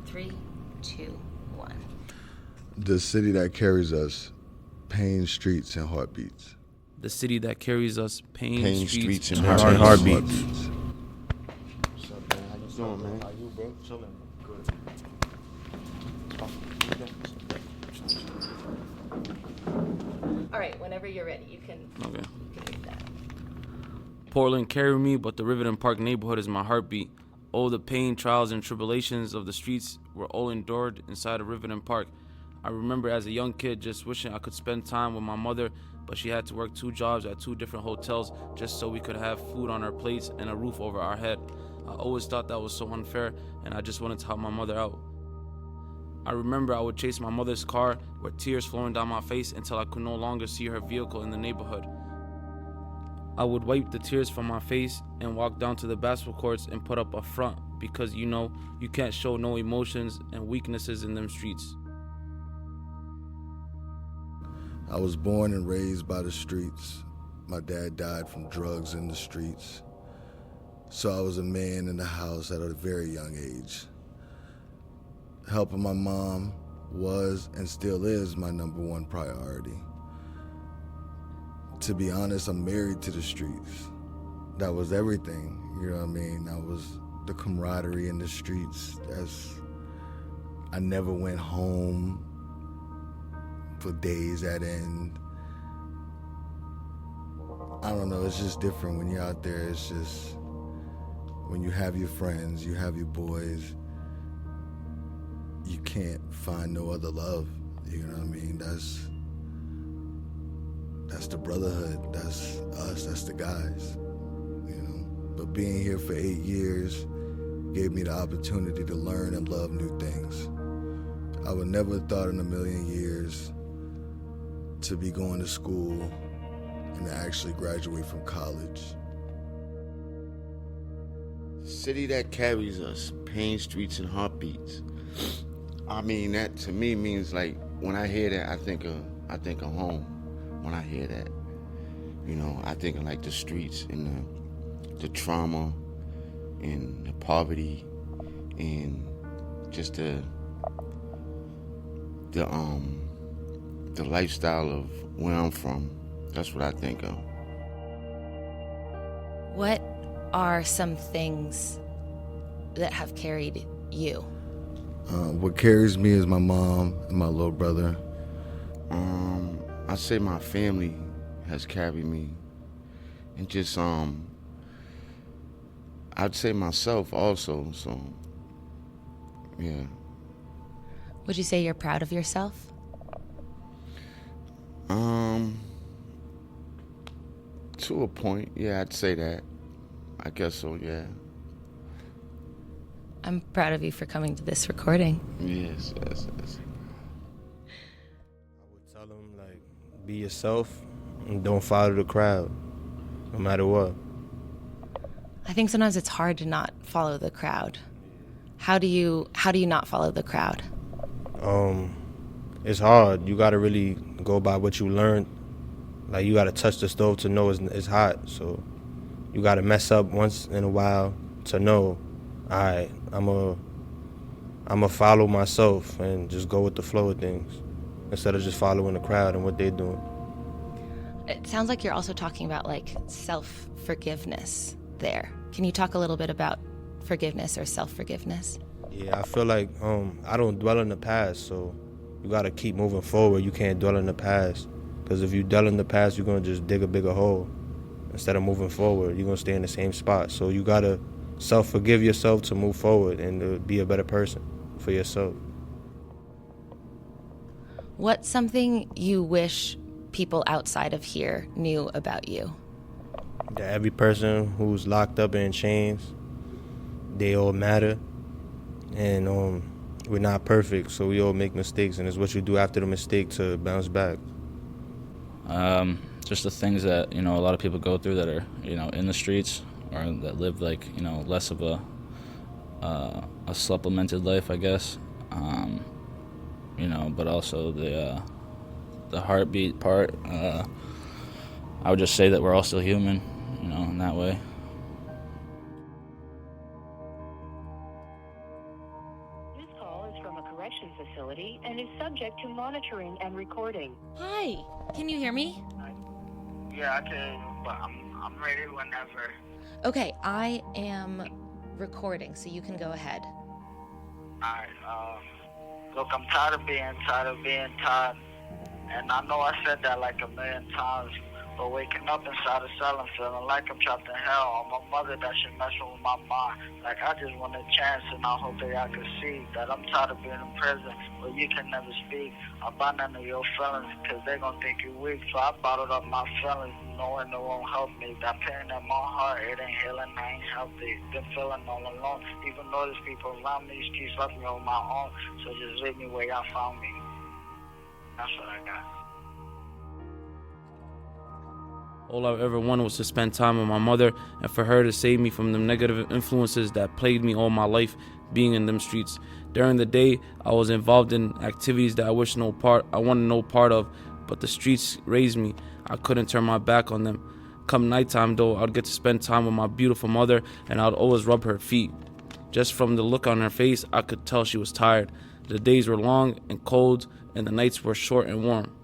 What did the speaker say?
Three, two, one. The city that carries us, pain, streets, and heartbeats. The city that carries us, pain, streets, and and heartbeats. What's up, man? How you doing, man? How you, bro? Chilling. Good. All right, whenever you're ready, you can Okay. read that. Portland carry me, but the Riverton Park neighborhood is my heartbeat. Oh, the pain, trials, and tribulations of the streets were all endured inside of Riverton Park. I remember as a young kid just wishing I could spend time with my mother, but she had to work 2 jobs at 2 different hotels just so we could have food on our plates and a roof over our head. I always thought that was so unfair, and I just wanted to help my mother out. I remember I would chase my mother's car with tears flowing down my face until I could no longer see her vehicle in the neighborhood. I would wipe the tears from my face and walk down to the basketball courts and put up a front because you can't show no emotions and weaknesses in them streets. I was born and raised by the streets. My dad died from drugs in the streets. So I was a man in the house at a very young age. Helping my mom was and still is my #1 priority. To be honest, I'm married to the streets. That was everything, you know what I mean? That was the camaraderie in the streets. I never went home for days at end. I don't know, it's just different when you're out there. It's just, when you have your friends, you have your boys, you can't find no other love, you know what I mean? That's the brotherhood, that's us, that's the guys, you know? But being here for 8 years gave me the opportunity to learn and love new things. I would never have thought in a million years to be going to school and to actually graduate from college. The city that carries us, pain, streets, and heartbeats. I mean, that to me means like, when I hear that, I think of home. When I hear that, you know, I think of like the streets and the trauma and the poverty and just the lifestyle of where I'm from. That's what I think of. What are some things that have carried you? What carries me is my mom and my little brother. I say my family has carried me, and just I'd say myself also. So yeah. Would you say you're proud of yourself? To a point, yeah, I'd say that. I guess so, yeah. I'm proud of you for coming to this recording. Yes. I would tell them, like, be yourself and don't follow the crowd, no matter what. I think sometimes it's hard to not follow the crowd. How do you not follow the crowd? It's hard. You gotta really go by what you learned. Like, you gotta touch the stove to know it's hot. So you gotta mess up once in a while to know, all right, I'm a follow myself and just go with the flow of things instead of just following the crowd and what they're doing. It sounds like you're also talking about like self-forgiveness there. Can you talk a little bit about forgiveness or self-forgiveness? Yeah, I feel like I don't dwell in the past, so you gotta keep moving forward. You can't dwell in the past, because if you dwell in the past, you're gonna just dig a bigger hole. Instead of moving forward, you're gonna stay in the same spot. So you gotta self-forgive yourself to move forward and to be a better person for yourself. What's something you wish people outside of here knew about you? That every person who's locked up in chains, they all matter, and we're not perfect, so we all make mistakes, and it's what you do after the mistake to bounce back. Just the things that, a lot of people go through that are, in the streets, or that live like, less of a supplemented life, I guess. But also the heartbeat part. I would just say that we're all still human, in that way. correction facility and is subject to monitoring and recording. Hi, can you hear me? Yeah, I can, but I'm ready whenever. Okay, I am recording, so you can go ahead. Alright, look, I'm tired of being tired. And I know I said that like a million times, but waking up inside a cell and feeling like I'm trapped in hell. I'm a mother that should messing with my mind. Like I just want a chance, and I hope that y'all can see that I'm tired of being in prison where you can never speak about none of your feelings, cause they gon' think you weak. So I bottled up my feelings, knowing it won't help me. That pain in my heart, it ain't healing, I ain't healthy. Been feeling all alone, even though there's people around me, these streets left me on my own. So just leave me where y'all found me. That's what I got. All I ever wanted was to spend time with my mother and for her to save me from the negative influences that plagued me all my life being in them streets. During the day, I was involved in activities that I wanted no part of, but the streets raised me. I couldn't turn my back on them. Come nighttime though, I'd get to spend time with my beautiful mother and I'd always rub her feet. Just from the look on her face, I could tell she was tired. The days were long and cold and the nights were short and warm.